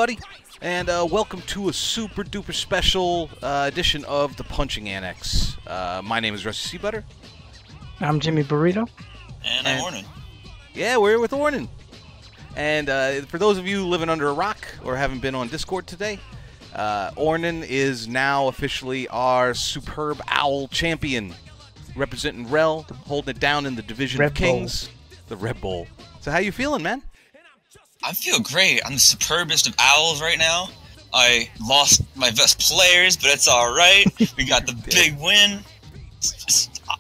everybody, and welcome to a super duper special edition of the Punching Annex. My name is Rusty Seabutter. I'm Jimmy Burrito. And I'm Ornan. Yeah, we're here with Ornan. And for those of you living under a rock or haven't been on Discord today, Ornan is now officially our superb REBBL Champion, representing REBBL, holding it down in the Division of Kings, the REBBL. So how you feeling, man? I feel great. I'm the superbest of owls right now. I lost my best players, but it's all right. We got the big win.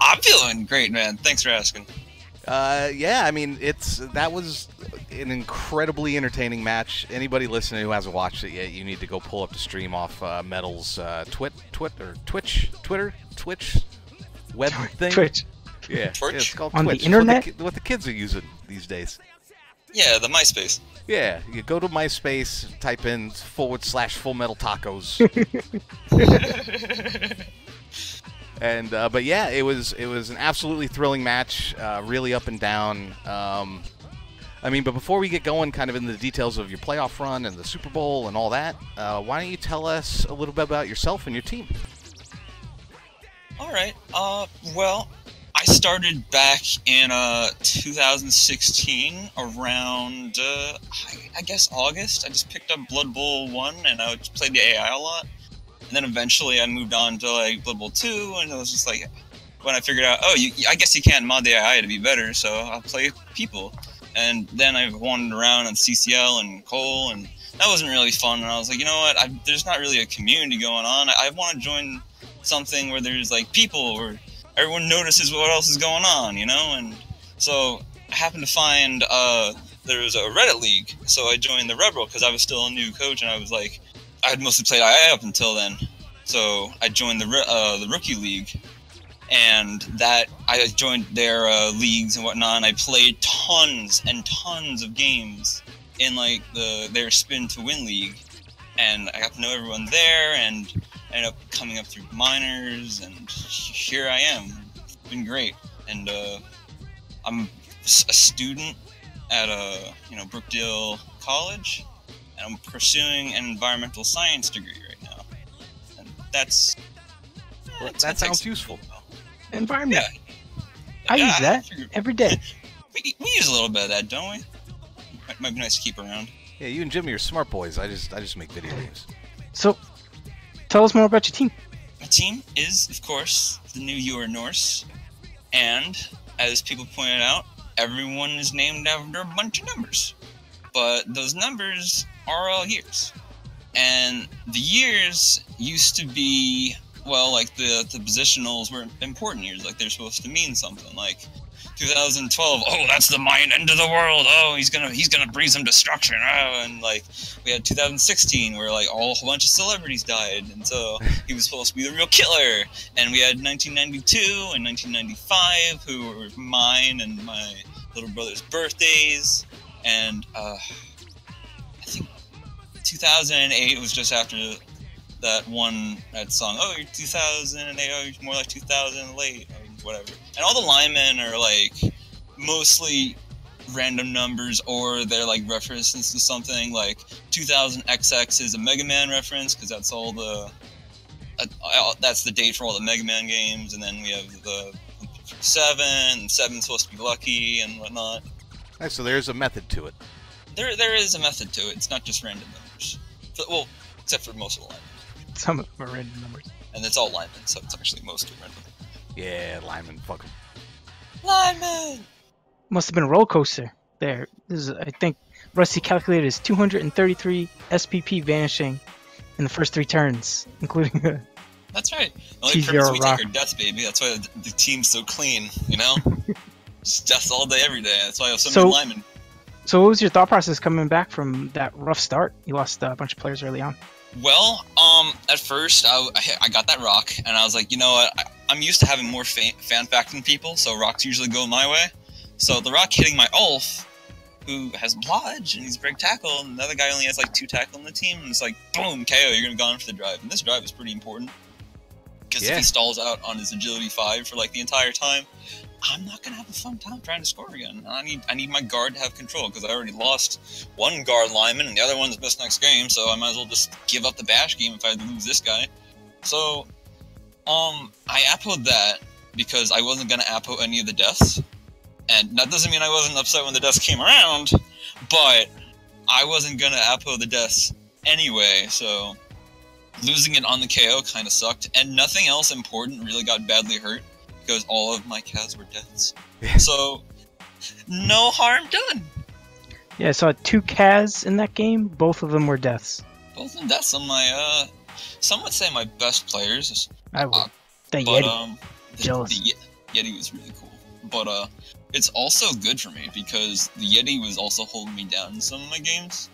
I'm feeling great, man. Thanks for asking. Yeah, I mean, that was an incredibly entertaining match. Anybody listening who hasn't watched it yet, you need to go pull up the stream off Metal's Twitch web thing. Twitch. Yeah, Twitch? it's called On Twitch. the internet? What the kids are using these days. Yeah, the MySpace. Yeah, you go to MySpace, type in / Full Metal Tacos. And but yeah, it was an absolutely thrilling match, really up and down. I mean, but before we get going, kind of in the details of your playoff run and the Super Bowl and all that, why don't you tell us a little bit about yourself and your team? All right. Well, I started back in 2016, around I guess August. I just picked up Blood Bowl 1, and I just played the AI a lot. And then eventually I moved on to like Blood Bowl 2, and it was just like when I figured out, oh, I guess you can't mod the AI to be better, so I'll play people. And then I wandered around on CCL and Cole, and that wasn't really fun. And I was like, you know what? There's not really a community going on. I want to join something where there's like people, where everyone notices what else is going on, you know? And so I happened to find there was a Reddit league, so I joined the REBBL because I was still a new coach, and I was like, I had mostly played IA up until then. So I joined the rookie league, and that I joined their leagues and whatnot, and I played tons and tons of games in like their spin to win league, and I got to know everyone there, and ended up coming up through minors, and here I am. It's been great, and I'm a student at Brookdale College, and I'm pursuing an environmental science degree right now, and that sounds useful. Environment. Yeah. I use that every day. We use a little bit of that, don't we? Might be nice to keep around. Yeah, you and Jimmy are smart boys. I just make video games. So, tell us more about your team. My team is, of course, the new Years Norse, and as people pointed out, everyone is named after a bunch of numbers. But those numbers are all years. And the years used to be, well, like the positionals were important years, like they're supposed to mean something. Like 2012, oh, that's the end of the world. Oh, he's gonna bring some destruction. Oh, and like we had 2016 where like a whole bunch of celebrities died, and so he was supposed to be the real killer. And we had 1992 and 1995, who were mine and my little brother's birthdays. And I think 2008 was just after that song, oh, you're 2008, oh, you're more like 2000 late, or whatever. And all the linemen are like mostly random numbers, or they're like references to something. Like 2000XX is a Mega Man reference, because that's all that's the date for all the Mega Man games. And then we have the 7, and 7's supposed to be lucky and whatnot. Nice, so there's a method to it. There is a method to it. It's not just random numbers. Well, except for most of the linemen. Some of them are random numbers. And it's all linemen, so it's actually mostly random. Yeah, linemen, fuck them. Linemen! Must have been a roller coaster there. This is, I think, Rusty calculated is 233 SPP vanishing in the first 3 turns, including That's right. The only purpose we take are deaths, baby. That's why the team's so clean, you know? Just deaths all day, every day. That's why I have so many linemen. So what was your thought process coming back from that rough start? You lost a bunch of players early on. Well, at first, I got that rock, and I was like, you know what? I'm used to having more fan facting people, so rocks usually go my way. So the rock hitting my Ulf, who has Blodge, and he's break tackle, and the other guy only has like 2 tackle in the team, and it's like, boom, KO, you're gonna go on for the drive. And this drive is pretty important, because if he stalls out on his agility 5 for like the entire time, I'm not gonna have a fun time trying to score again. I need my guard to have control because I already lost one guard lineman and the other one's missed next game, so I might as well just give up the bash game if I lose this guy. So, I appoed that because I wasn't gonna appo any of the deaths, and that doesn't mean I wasn't upset when the deaths came around, but I wasn't gonna appo the deaths anyway, so losing it on the KO kind of sucked, and nothing else important really got badly hurt because all of my Kaz were deaths. So, no harm done. Yeah, I saw 2 Kaz in that game. Both of them were deaths. Both of them deaths on my, some would say my best players. I would. The But, Yeti. Jealous. the Yeti was really cool. But, it's also good for me because the Yeti was also holding me down in some of my games.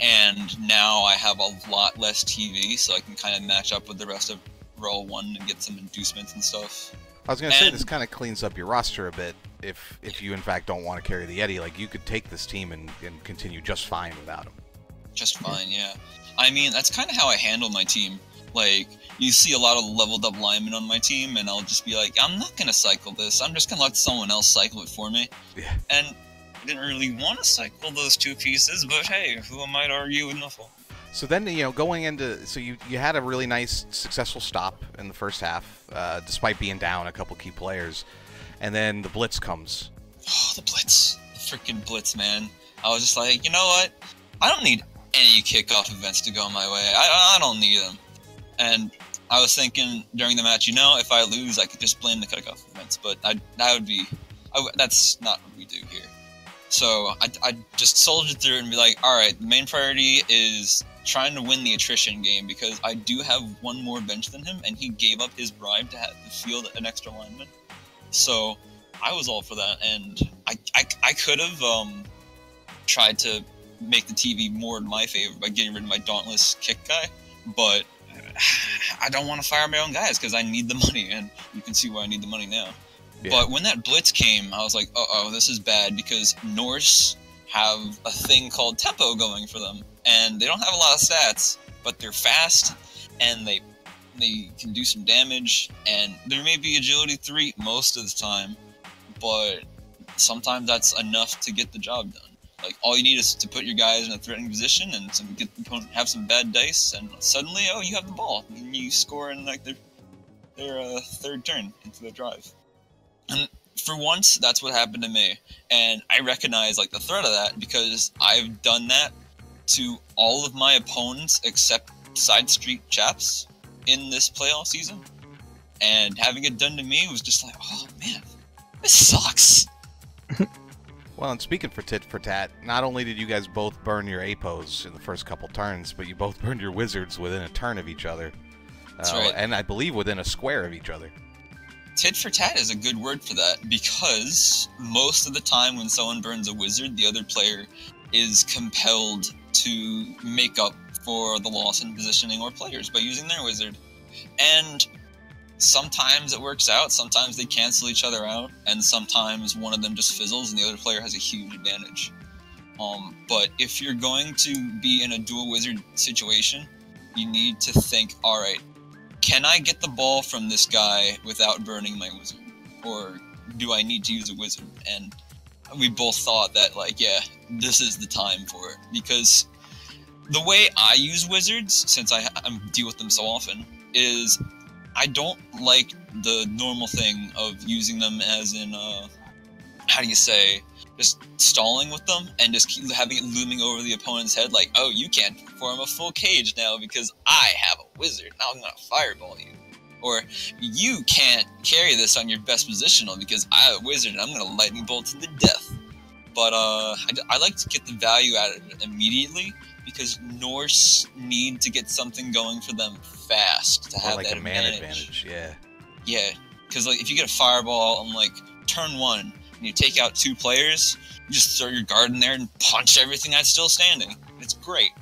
And now I have a lot less TV, so I can kind of match up with the rest of Roll 1 and get some inducements and stuff. I was going to say, this kind of cleans up your roster a bit if you, in fact, don't want to carry the Yeti. Like, you could take this team and continue just fine without him. Just fine, yeah. I mean, that's kind of how I handle my team. Like, you see a lot of leveled up linemen on my team, and I'll just be like, I'm not going to cycle this. I'm just going to let someone else cycle it for me. Yeah. And I didn't really want to cycle those 2 pieces, but hey, who am I to argue with nothing? So then, going into, so you had a really nice, successful stop in the first half, despite being down a couple key players, and then the blitz comes. Oh, the blitz. The freaking blitz, man. I was just like, you know what? I don't need any kickoff events to go my way. I don't need them. And I was thinking during the match, if I lose, I could just blame the kickoff events, but that's not what we do here. So I just soldiered through it and be like, alright, the main priority is trying to win the attrition game because I do have one more bench than him, and he gave up his bribe to have to field an extra lineman. So I was all for that, and I could have tried to make the TV more in my favor by getting rid of my dauntless kick guy, but I don't want to fire my own guys because I need the money, and you can see why I need the money now. Yeah. But when that blitz came, I was like, uh-oh, this is bad, because Norse have a thing called tempo going for them, and they don't have a lot of stats, but they're fast, and they can do some damage, and there may be agility 3 most of the time, but sometimes that's enough to get the job done. Like, all you need is to put your guys in a threatening position and get the opponent have some bad dice, and suddenly, you have the ball, and you score in like their 3rd turn into the drive. And for once, that's what happened to me. And I recognize like the threat of that because I've done that to all of my opponents except side street chaps in this playoff season. And having it done to me was just like, oh man, this sucks. Well, and speaking for tit for tat, not only did you guys both burn your APOs in the first couple turns, but you both burned your wizards within a turn of each other. That's right. And I believe within a square of each other. Tit for tat is a good word for that, because most of the time when someone burns a wizard, the other player is compelled to make up for the loss in positioning or players by using their wizard. And sometimes it works out, sometimes they cancel each other out, and sometimes one of them just fizzles and the other player has a huge advantage. But if you're going to be in a dual wizard situation, you need to think, alright, can I get the ball from this guy without burning my wizard? Or do I need to use a wizard? And we both thought that, like, yeah, this is the time for it. Because the way I use wizards, since I deal with them so often, is I don't like the normal thing of using them as in, how do you say, just stalling with them and just keep having it looming over the opponent's head like, oh, you can't perform a full cage now because I have a wizard. Now I'm going to fireball you. Or, you can't carry this on your best positional because I have a wizard and I'm going to lightning bolt to the death. But I like to get the value out of it immediately because Norse need to get something going for them fast to have like that a man advantage. Yeah. Yeah, because like if you get a fireball on like turn 1, and you take out 2 players, you just throw your guard in there and punch everything that's still standing. It's great.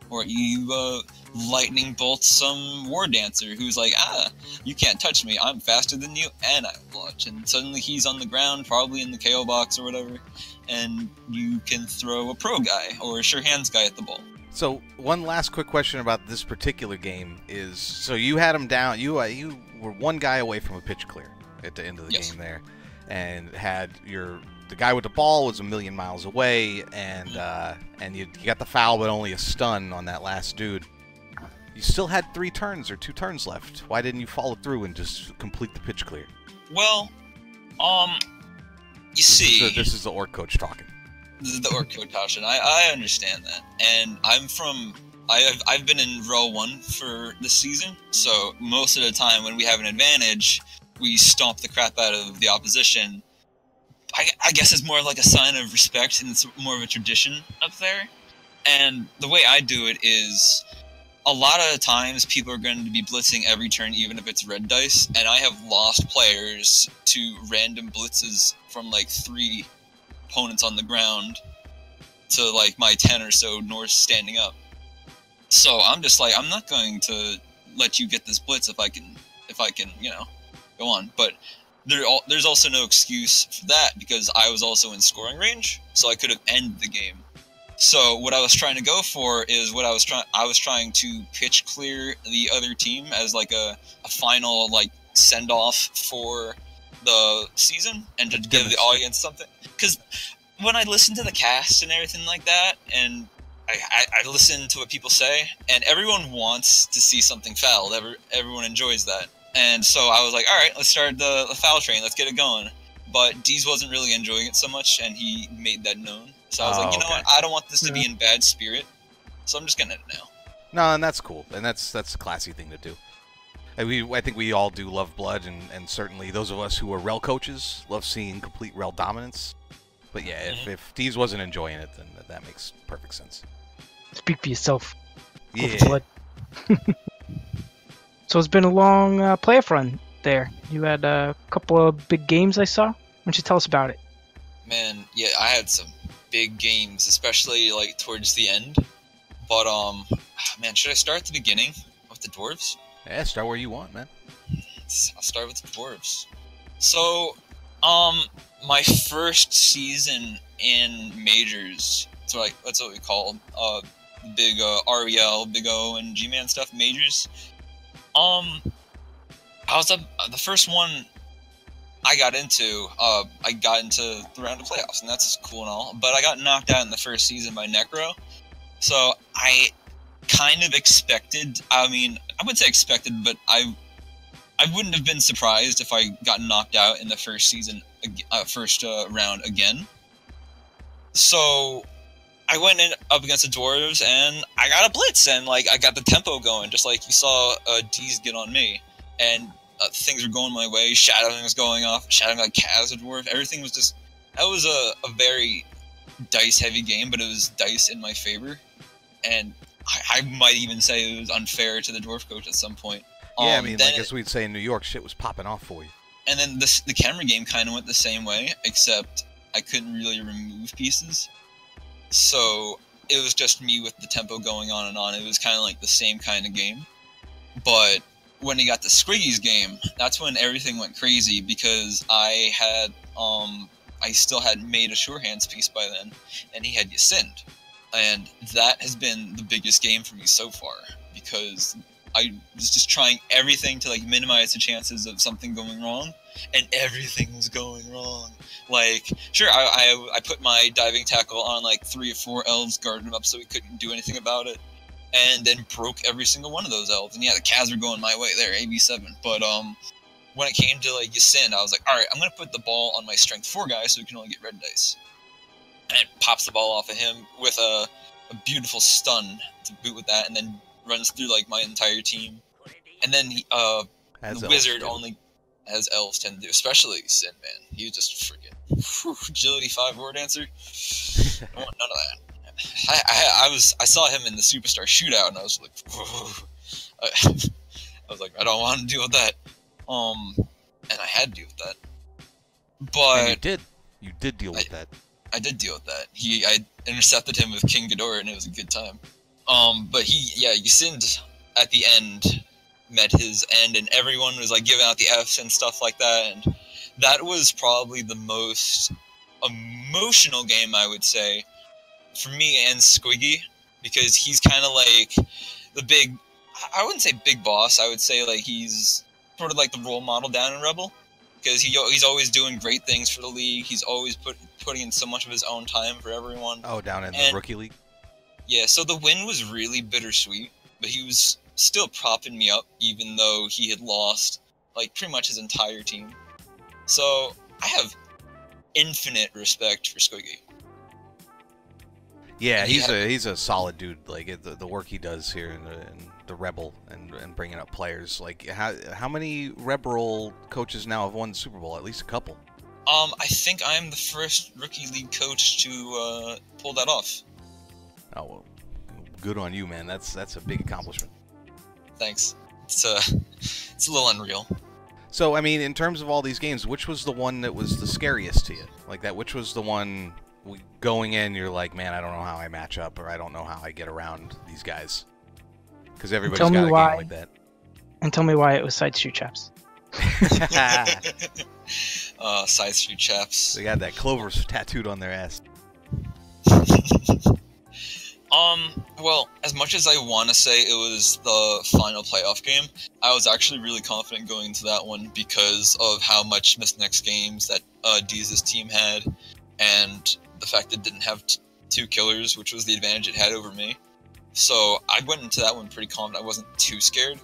Or you lightning bolt some war dancer who's like, you can't touch me, I'm faster than you, and I launch. And suddenly he's on the ground, probably in the KO box or whatever, and you can throw a pro guy or a sure hands guy at the ball. So one last quick question about this particular game is, so you had him down, you were one guy away from a pitch clear at the end of the Yes. game there. and had the guy with the ball was a million miles away, and you got the foul but only a stun on that last dude. You still had 3 turns or 2 turns left. Why didn't you follow through and just complete the pitch clear? Well, you see, this is the orc coach talking. This is the orc coach talking. I understand that, and I've been in row 1 for this season, so most of the time when we have an advantage, we stomp the crap out of the opposition. I guess it's more like a sign of respect, and it's more of a tradition up there. And the way I do it is, a lot of times people are going to be blitzing every turn, even if it's red dice, and I have lost players to random blitzes from like 3 opponents on the ground to like my 10 or so Norse standing up. So I'm just like, I'm not going to let you get this blitz if I can, go on. But there's also no excuse for that, because I was also in scoring range, so I could have ended the game. So what I was trying to go for is I was trying to pitch clear the other team as like a final like send off for the season, and to give the audience something. Because when I listen to the cast and everything like that, and I listen to what people say, and everyone wants to see something fouled. Everyone enjoys that. And so I was like, all right, let's start the foul train. Let's get it going. But Deez wasn't really enjoying it so much, and he made that known. So I was like, you know what? I don't want this to be in bad spirit, so I'm just getting it now. No, and that's cool, and that's a classy thing to do. I think we all do love blood, and certainly those of us who are REL coaches love seeing complete REL dominance. But yeah, if Deez wasn't enjoying it, then that makes perfect sense. Speak for yourself. Yeah. Blood. So it's been a long playoff run there. You had a couple of big games I saw. Why don't you tell us about it? Man, yeah, I had some big games, especially like towards the end. But man, should I start at the beginning with the dwarves? Yeah, start where you want, man. I'll start with the dwarves. So, my first season in majors, so like that's what we call big REL, big O, and G-Man stuff, majors. I was the first one I got into the round of playoffs, and that's cool and all, but I got knocked out in the first season by Necro, so I kind of expected, I mean, I wouldn't say expected, but I wouldn't have been surprised if I got knocked out in the first season, first round again. So I went in up against the dwarves, and I got a blitz, and like I got the tempo going, just like you saw Deez get on me, and things were going my way. Shadowing was going off, shadowing like Kaz, a dwarf. Everything was just, that was a very dice heavy game, but it was dice in my favor, and I might even say it was unfair to the dwarf coach at some point. Yeah, I mean, like as we'd say in New York, shit was popping off for you. And then the camera game kind of went the same way, except I couldn't really remove pieces. So it was just me with the tempo going on and on. It was kind of like the same kind of game. But when he got the Squiggy's game, that's when everything went crazy, because I still hadn't made a Sure Hands piece by then, and he had Yacind. And that has been the biggest game for me so far, because I was just trying everything to like minimize the chances of something going wrong, and everything was going wrong. Like, sure, I put my diving tackle on like 3 or 4 elves, guarded them up so we couldn't do anything about it, and then broke every single one of those elves. And yeah, the Kaz were going my way there, Ep7. But when it came to like Yacind, I was like, all right, I'm gonna put the ball on my strength 4 guy so he can only get red dice. And it pops the ball off of him with a beautiful stun to boot with that, and then runs through like my entire team. And then the wizard only, as elves tend to do, especially Sin, man. He was just freaking agility 5 war dancer. I want none of that. I saw him in the superstar shootout, and I was like, whoa. I was like, I don't want to deal with that. And I had to deal with that. But and you did deal with that. I did deal with that. I intercepted him with King Ghidorah, and it was a good time. But Yacind at the end met his end, and everyone was like giving out the Fs and stuff like that, and that was probably the most emotional game, I would say, for me and Squiggy, because he's kind of like the big, I wouldn't say big boss, I would say like he's sort of like the role model down in REBBL, because he's always doing great things for the league. He's always putting in so much of his own time for everyone. Oh, down in the rookie league? Yeah, so the win was really bittersweet, but he was still propping me up, even though he had lost, like, pretty much his entire team. So, I have infinite respect for Squiggy. Yeah, he's a solid dude. Like, the work he does here in the REBBL and bringing up players. Like, how many REBBL coaches now have won the Super Bowl? At least a couple. I think I'm the first rookie league coach to pull that off. Oh, well, good on you, man. That's a big accomplishment. Thanks. It's a little unreal. So, I mean, in terms of all these games, which was the one that was the scariest to you? Like that, which was the one going in, you're like, man, I don't know how I match up, or I don't know how I get around these guys. Because everybody's got a game like that. And tell me why it was side street chaps. Side street chaps. They got that clover tattooed on their ass. Well, as much as I want to say it was the final playoff game, I was actually really confident going into that one because of how much missed next games that Deez's team had, and the fact that it didn't have two killers, which was the advantage it had over me. So I went into that one pretty confident. I wasn't too scared.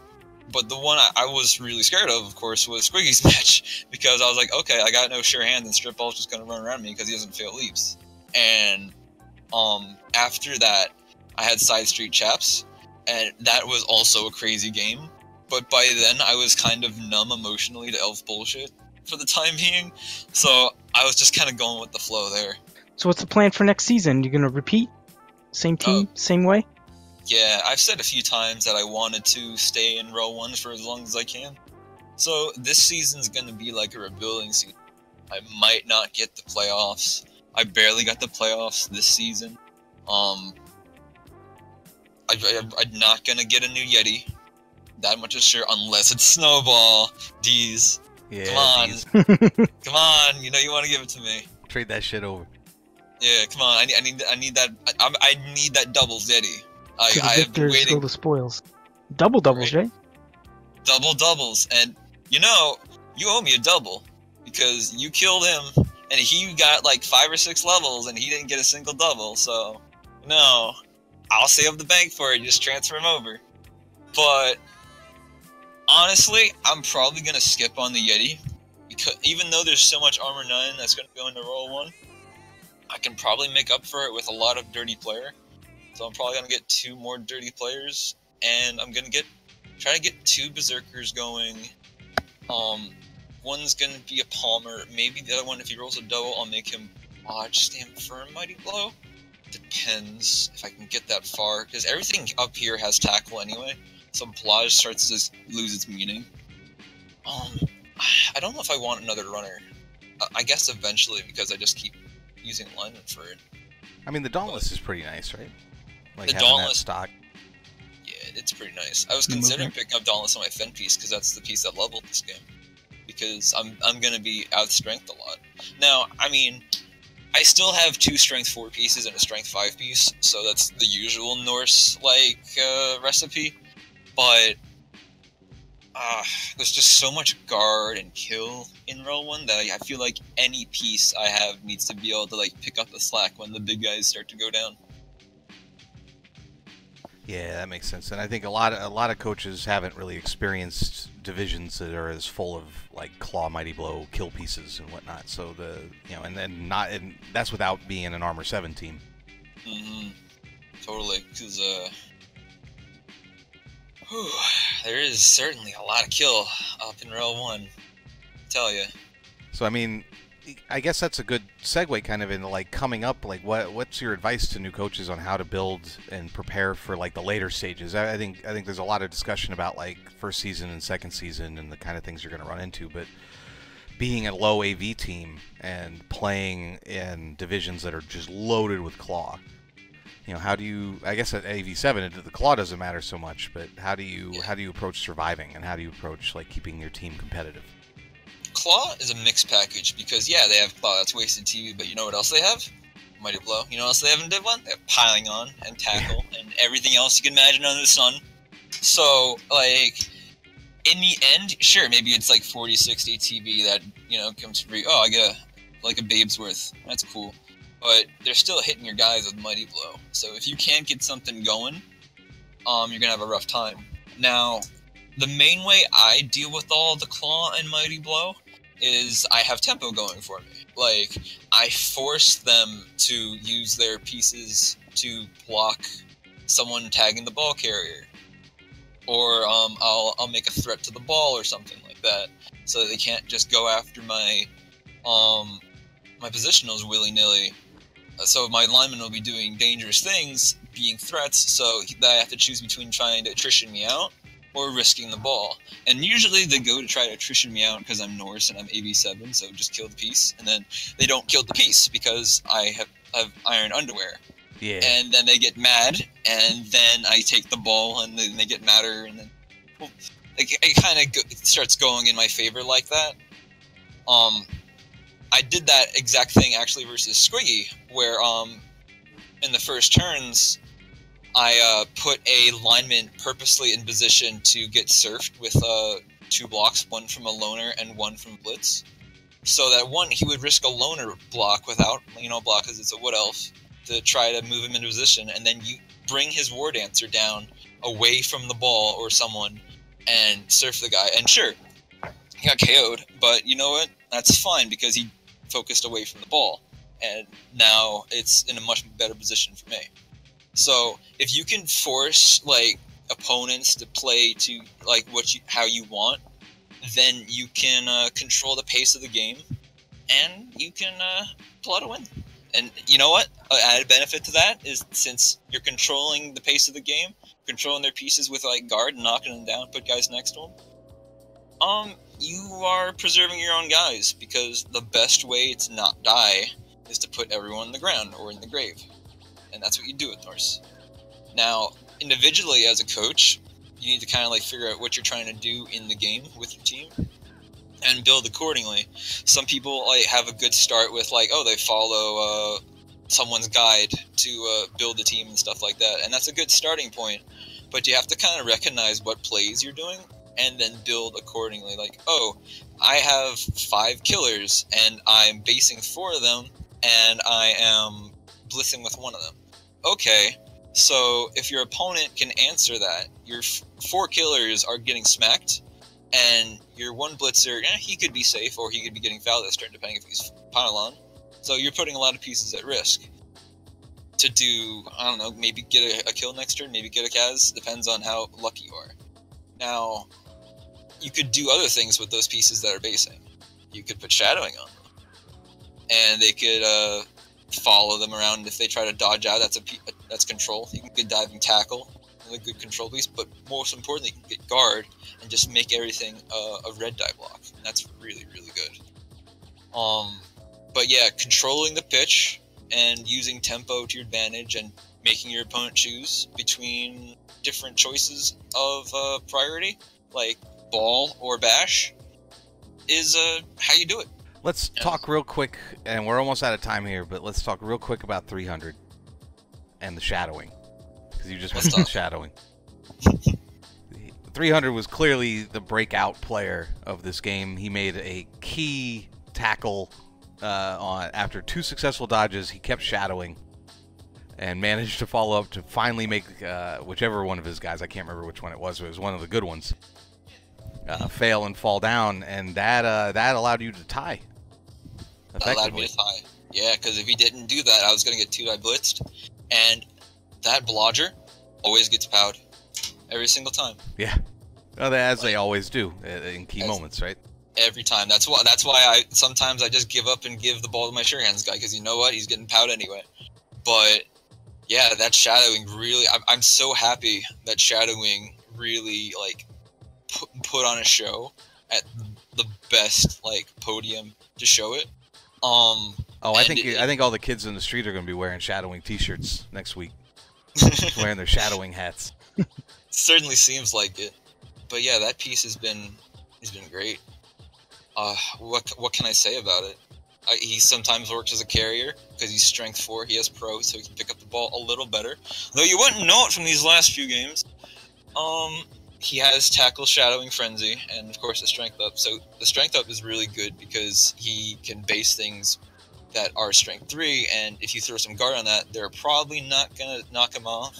But the one I was really scared of course, was Squiggy's match, because I was like, okay, I got no sure hand, and Strip Ball's just going to run around me because he doesn't fail leaps. And after that, I had Side Street Chaps, and that was also a crazy game. But by then, I was kind of numb emotionally to Elf bullshit for the time being, so I was just kind of going with the flow there. So what's the plan for next season? You're going to repeat? Same team, same way? Yeah, I've said a few times that I wanted to stay in Row 1 for as long as I can. So this season's going to be like a rebuilding season. I might not get the playoffs. I barely got the playoffs this season. I'm not going to get a new Yeti. That much is sure, unless it's Snowball. Deez. Yeah, come on. Deez. Come on, you know you want to give it to me. Trade that shit over. Yeah, come on. I need that. I need that doubles Yeti. I have been waiting. Go the spoils. Doubles, right? Doubles, and you know, you owe me a double because you killed him, and he got like 5 or 6 levels, and he didn't get a single double. So, no, I'll save the bank for it. Just transfer him over. But honestly, I'm probably gonna skip on the Yeti because even though there's so much armor 9 that's gonna go into roll 1, I can probably make up for it with a lot of dirty player. So I'm probably gonna get 2 more dirty players, and I'm gonna try to get 2 berserkers going. One's gonna be a Palmer. Maybe the other one, if he rolls a double, I'll make him dodge, stand firm, mighty blow. Depends if I can get that far, because everything up here has tackle anyway. So Plage starts to just lose its meaning. I don't know if I want another runner. I guess eventually, because I just keep using alignment for it. I mean, the Dauntless is pretty nice, right? Like the having Dauntless that stock. Yeah, it's pretty nice. I was considering picking up Dauntless on my Fen piece because that's the piece that leveled this game. Because I'm gonna be out strength a lot. Now, I mean, I still have 2 strength 4 pieces and a strength 5 piece, so that's the usual Norse recipe. But there's just so much guard and kill in row 1 that I feel like any piece I have needs to be able to like pick up the slack when the big guys start to go down. Yeah, that makes sense. And I think a lot of coaches haven't really experienced divisions that are as full of like claw, mighty blow, kill pieces and whatnot. So and that's without being an armor 7 team. Totally, because there is certainly a lot of kill up in row 1. I tell you. So I mean, I guess that's a good segue kind of into like coming up, like what's your advice to new coaches on how to build and prepare for like the later stages? I think there's a lot of discussion about like first season and second season and the kind of things you're going to run into, but being a low AV team and playing in divisions that are just loaded with claw, you know, how do you, I guess at Ep7 the claw doesn't matter so much, but how do you approach surviving, and how do you approach like keeping your team competitive? Claw is a mixed package because, yeah, they have Claw, that's wasted TV, but you know what else they have? Mighty Blow. You know what else they have in Div 1? They have Piling On and Tackle and everything else you can imagine under the sun. So, like, in the end, sure, maybe it's like 40, 60 TV that, you know, comes free. Oh, I get a babe's worth. That's cool. But they're still hitting your guys with Mighty Blow. So if you can't get something going, you're gonna have a rough time. Now, the main way I deal with all the Claw and Mighty Blow is I have tempo going for me. Like, I force them to use their pieces to block someone tagging the ball carrier. Or I'll make a threat to the ball or something like that, so that they can't just go after my my positionals willy-nilly. So my lineman will be doing dangerous things, being threats, so that I have to choose between trying to attrition me out or risking the ball. And usually they go to try to attrition me out because I'm Norse and I'm Ep7, so just kill the piece. And then they don't kill the piece because I have iron underwear. Yeah. And then they get mad, and then I take the ball, and then they get madder, and then it kind of starts going in my favor like that. I did that exact thing actually versus Squiggy, where in the first turns, I put a lineman purposely in position to get surfed with 2 blocks, one from a loner and one from blitz. So that one, he would risk a loner block without, block because it's a wood elf, to try to move him into position, and then you bring his War Dancer down away from the ball or someone and surf the guy. And sure, he got KO'd, but you know what? That's fine because he focused away from the ball, and now it's in a much better position for me. So if you can force opponents to play to how you want, then you can control the pace of the game, and you can pull out a win. And you know what? An added benefit to that is, since you're controlling the pace of the game, controlling their pieces with guard, knocking them down, put guys next to them, you are preserving your own guys, because the best way to not die is to put everyone in the ground or in the grave. And that's what you do with Norse. Now, individually as a coach, you need to kind of figure out what you're trying to do in the game with your team and build accordingly. Some people have a good start with they follow someone's guide to build a team and stuff like that, and that's a good starting point. But you have to kind of recognize what plays you're doing and then build accordingly. I have 5 killers and I'm basing 4 of them and I am blitzing with 1 of them. Okay, so if your opponent can answer that, your 4 killers are getting smacked, and your 1 blitzer, he could be safe, or he could be getting fouled this turn, depending if he's pylon. So you're putting a lot of pieces at risk to do, I don't know, maybe get a kill next turn, maybe get a Kaz, depends on how lucky you are. Now, you could do other things with those pieces that are basing. You could put shadowing on them, and they could follow them around. If they try to dodge out, that's control. You can get diving tackle, a good control piece, but most importantly, you can get guard and just make everything a red die block. And that's really, really good. But yeah, controlling the pitch and using tempo to your advantage and making your opponent choose between different choices of priority, like ball or bash, is how you do it. Let's talk real quick, and we're almost out of time here, but let's talk real quick about 300 and the shadowing, because you just mentioned shadowing. 300 was clearly the breakout player of this game. He made a key tackle after 2 successful dodges. He kept shadowing and managed to follow up to finally make whichever one of his guys, I can't remember which one it was, but it was one of the good ones, fail and fall down, and that allowed you to tie. That allowed me to tie. Yeah, because if he didn't do that, I was going to get 2-die blitzed, and that blodger always gets powed. Every single time. Yeah. Well, as they always do in key moments, right? Every time. That's why I sometimes just give up and give the ball to my sure hands guy, because you know what? He's getting powed anyway. But yeah, that shadowing really, I'm so happy that shadowing really put on a show at the best podium to show it. I think all the kids in the street are going to be wearing shadowing T-shirts next week, wearing their shadowing hats. Certainly seems like it, but yeah, that piece has been great. What can I say about it? He sometimes works as a carrier because he's strength 4. He has pro, so he can pick up the ball a little better. Though you wouldn't know it from these last few games. he has Tackle, Shadowing, Frenzy, and of course the Strength Up. So the Strength Up is really good because he can base things that are Strength 3, and if you throw some guard on that, they're probably not going to knock him off.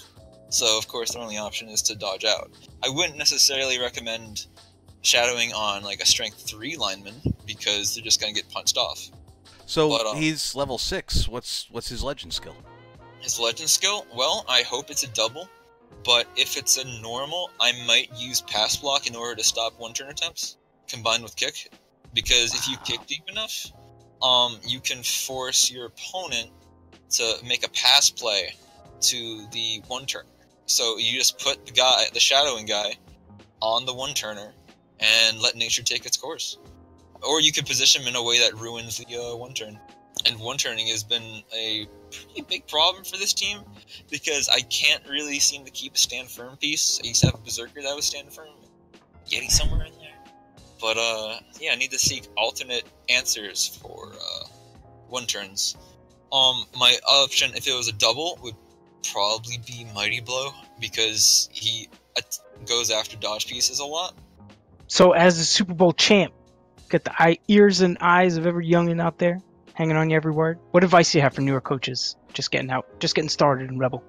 So of course the only option is to dodge out. I wouldn't necessarily recommend Shadowing on like a Strength 3 lineman because they're just going to get punched off. So But, he's level 6. What's his legend skill? His legend skill? Well, I hope it's a double. But if it's a normal, I might use pass block in order to stop one-turn attempts, combined with kick. Because if you kick deep enough, you can force your opponent to make a pass play to the one-turn. So you just put the shadowing guy, on the one-turner, and let nature take its course. Or you could position him in a way that ruins the one-turn. And one-turning has been a pretty big problem for this team, because I can't really seem to keep a stand firm piece. I used to have a berserker that was stand firm, getting somewhere in there. But yeah, I need to seek alternate answers for one-turns. My option, if it was a double, would probably be Mighty Blow, because he goes after dodge pieces a lot. So as the Super Bowl champ, got the ears and eyes of every youngin out there, hanging on you every word. What advice do you have for newer coaches just getting started in Rebel?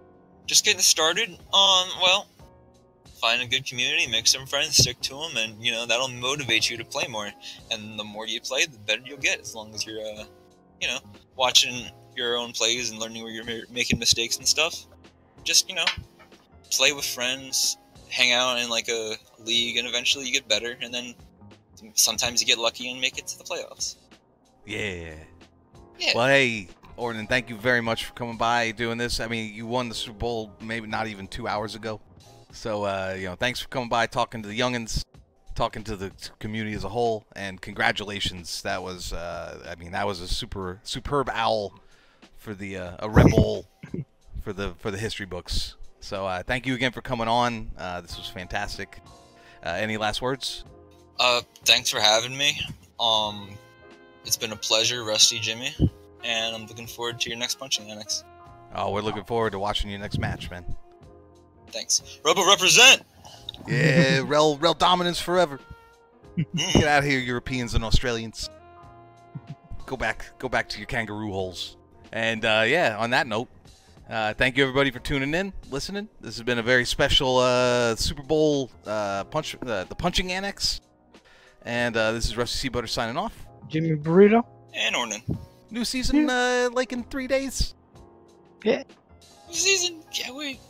Just getting started? Well, find a good community, make some friends, stick to them, and, you know, that'll motivate you to play more. And the more you play, the better you'll get, as long as you're, you know, watching your own plays and learning where you're making mistakes and stuff. Just, you know, play with friends, hang out in, like, a league, and eventually you get better, and then sometimes you get lucky and make it to the playoffs. Yeah. Yeah. Well, hey, Ornan, thank you very much for coming by doing this. I mean, you won the Super Bowl maybe not even 2 hours ago. So, you know, thanks for coming by, talking to the youngins, talking to the community as a whole, and congratulations. That was, I mean, that was a superb owl for the a REBBL for the history books. So, thank you again for coming on. This was fantastic. Any last words? Thanks for having me. It's been a pleasure, Rusty Jimmy, and I'm looking forward to your next Punching Annex. Oh, we're looking forward to watching your next match, man. Thanks. Rebel represent! Yeah, rel dominance forever. Get out of here, Europeans and Australians. Go back to your kangaroo holes. And yeah, on that note, thank you everybody for tuning in, listening. This has been a very special Super Bowl the Punching Annex. And this is Rusty Seabutter signing off. Jimmy Burrito. And Ornan. New season like in 3 days. Yeah. New season, can't wait.